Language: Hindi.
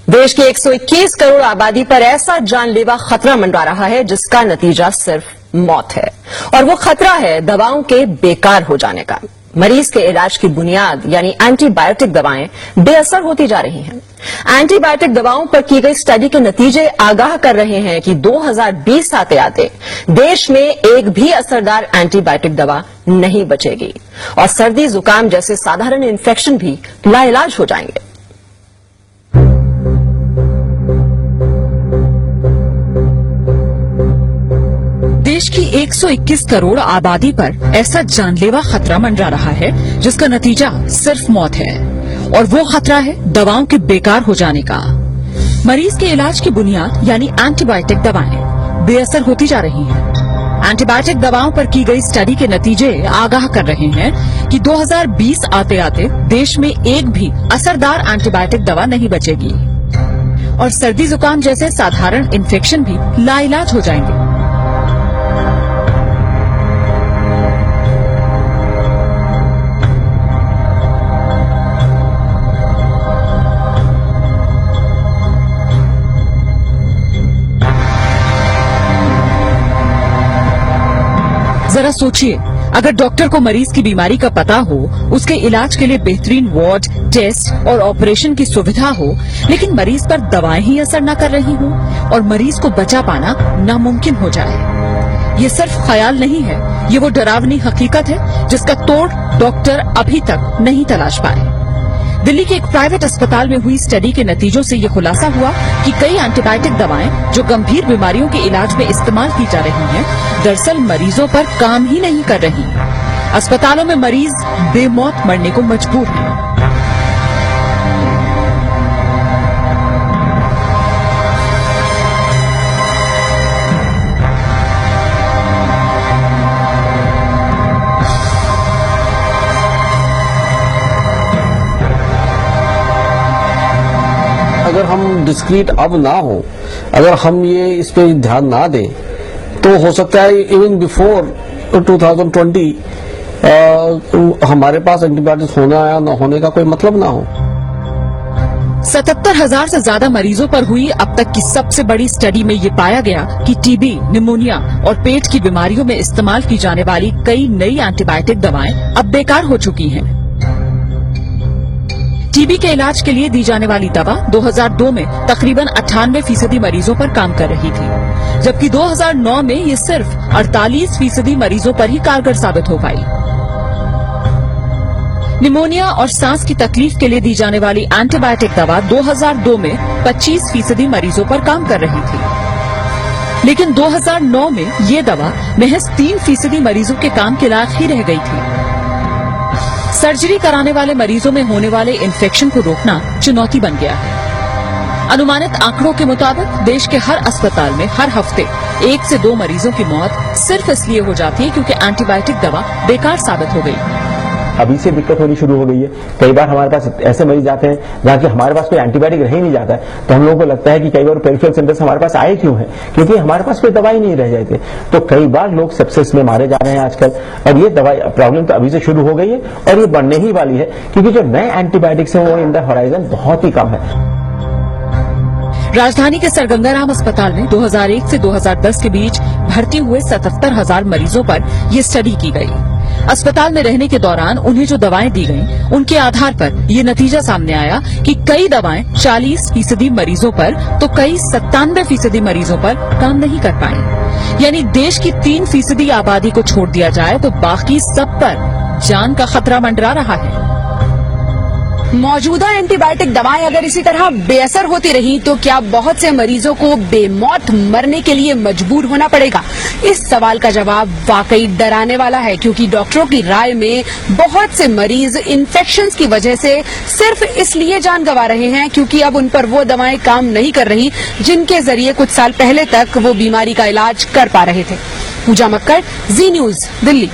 देश की 121 करोड़ आबादी पर ऐसा जानलेवा खतरा मंडरा रहा है जिसका नतीजा सिर्फ मौत है। और वो खतरा है दवाओं के बेकार हो जाने का। मरीज के इलाज की बुनियाद यानी एंटीबायोटिक दवाएं बेअसर होती जा रही हैं। एंटीबायोटिक दवाओं पर की गई स्टडी के नतीजे आगाह कर रहे हैं कि 2020 आते आते देश में एक भी असरदार एंटीबायोटिक दवा नहीं बचेगी और सर्दी जुकाम जैसे साधारण इन्फेक्शन भी लाइलाज हो जाएंगे। देश की 121 करोड़ आबादी पर ऐसा जानलेवा खतरा मंडरा रहा है जिसका नतीजा सिर्फ मौत है और वो खतरा है दवाओं के बेकार हो जाने का। मरीज के इलाज की बुनियाद यानी एंटीबायोटिक दवाएं बेअसर होती जा रही हैं। एंटीबायोटिक दवाओं पर की गई स्टडी के नतीजे आगाह कर रहे हैं कि 2020 आते आते देश में एक भी असरदार एंटीबायोटिक दवा नहीं बचेगी और सर्दी जुकाम जैसे साधारण इन्फेक्शन भी लाइलाज हो जाएंगे। जरा सोचिए, अगर डॉक्टर को मरीज की बीमारी का पता हो, उसके इलाज के लिए बेहतरीन वार्ड, टेस्ट और ऑपरेशन की सुविधा हो, लेकिन मरीज पर दवाएं ही असर न कर रही हों और मरीज को बचा पाना नामुमकिन हो जाए। ये सिर्फ ख्याल नहीं है, ये वो डरावनी हकीकत है जिसका तोड़ डॉक्टर अभी तक नहीं तलाश पाए। दिल्ली के एक प्राइवेट अस्पताल में हुई स्टडी के नतीजों से ये खुलासा हुआ कि कई एंटीबायोटिक दवाएं जो गंभीर बीमारियों के इलाज में इस्तेमाल की जा रही हैं, दरअसल मरीजों पर काम ही नहीं कर रही। अस्पतालों में मरीज बेमौत मरने को मजबूर हैं। अगर हम डिस्क्रीट अब ना हो, अगर हम ये इस पे ध्यान ना दें तो हो सकता है इवन बिफोर 2020 हमारे पास एंटीबायोटिक्स होना या न होने का कोई मतलब ना हो। 77,000 से ज्यादा मरीजों पर हुई अब तक की सबसे बड़ी स्टडी में ये पाया गया कि टीबी, निमोनिया और पेट की बीमारियों में इस्तेमाल की जाने वाली कई नई एंटीबायोटिक दवाएं अब बेकार हो चुकी हैं। टीबी के इलाज के लिए दी जाने वाली दवा 2002 में तकरीबन 98% मरीजों पर काम कर रही थी, जबकि 2009 में ये सिर्फ 48% मरीजों पर ही कारगर साबित हो पाई। निमोनिया और सांस की तकलीफ के लिए दी जाने वाली एंटीबायोटिक दवा 2002 में 25% मरीजों पर काम कर रही थी, लेकिन 2009 में ये दवा महज 3% मरीजों के काम के लायक ही रह गई थी। सर्जरी कराने वाले मरीजों में होने वाले इन्फेक्शन को रोकना चुनौती बन गया है। अनुमानित आंकड़ों के मुताबिक देश के हर अस्पताल में हर हफ्ते 1 से 2 मरीजों की मौत सिर्फ इसलिए हो जाती है क्योंकि एंटीबायोटिक दवा बेकार साबित हो गई। अभी से दिक्कत होनी शुरू हो गई है। कई बार हमारे पास ऐसे मरीज आते हैं जहाँ की हमारे पास कोई एंटीबायोटिक रह ही नहीं जाता है, तो हम लोगों को लगता है कि कई बार पेरिफेरल सेंटर से हमारे पास आए क्यों है, क्योंकि हमारे पास कोई दवाई नहीं रह जाती। तो कई बार लोग सेप्सिस में मारे जा रहे हैं आजकल, और ये दवाई प्रॉब्लम तो अभी से शुरू हो गई है और ये बढ़ने ही वाली है, क्योंकि जो नए एंटीबायोटिक्स हैं वो इन द होराइजन बहुत ही कम है। राजधानी के सर गंगाराम अस्पताल में 2001 से 2010 के बीच भर्ती हुए 77,000 मरीजों पर यह स्टडी की गई। अस्पताल में रहने के दौरान उन्हें जो दवाएं दी गईं, उनके आधार पर ये नतीजा सामने आया कि कई दवाएं 40% मरीजों पर तो कई 97% मरीजों पर काम नहीं कर पाई। यानी देश की 3% आबादी को छोड़ दिया जाए तो बाकी सब पर जान का खतरा मंडरा रहा है। मौजूदा एंटीबायोटिक दवाएं अगर इसी तरह बेअसर होती रही तो क्या बहुत से मरीजों को बेमौत मरने के लिए मजबूर होना पड़ेगा? इस सवाल का जवाब वाकई डराने वाला है, क्योंकि डॉक्टरों की राय में बहुत से मरीज इन्फेक्शंस की वजह से सिर्फ इसलिए जान गंवा रहे हैं क्योंकि अब उन पर वो दवाएं काम नहीं कर रही जिनके जरिए कुछ साल पहले तक वो बीमारी का इलाज कर पा रहे थे। पूजा मक्कड़, जी न्यूज, दिल्ली।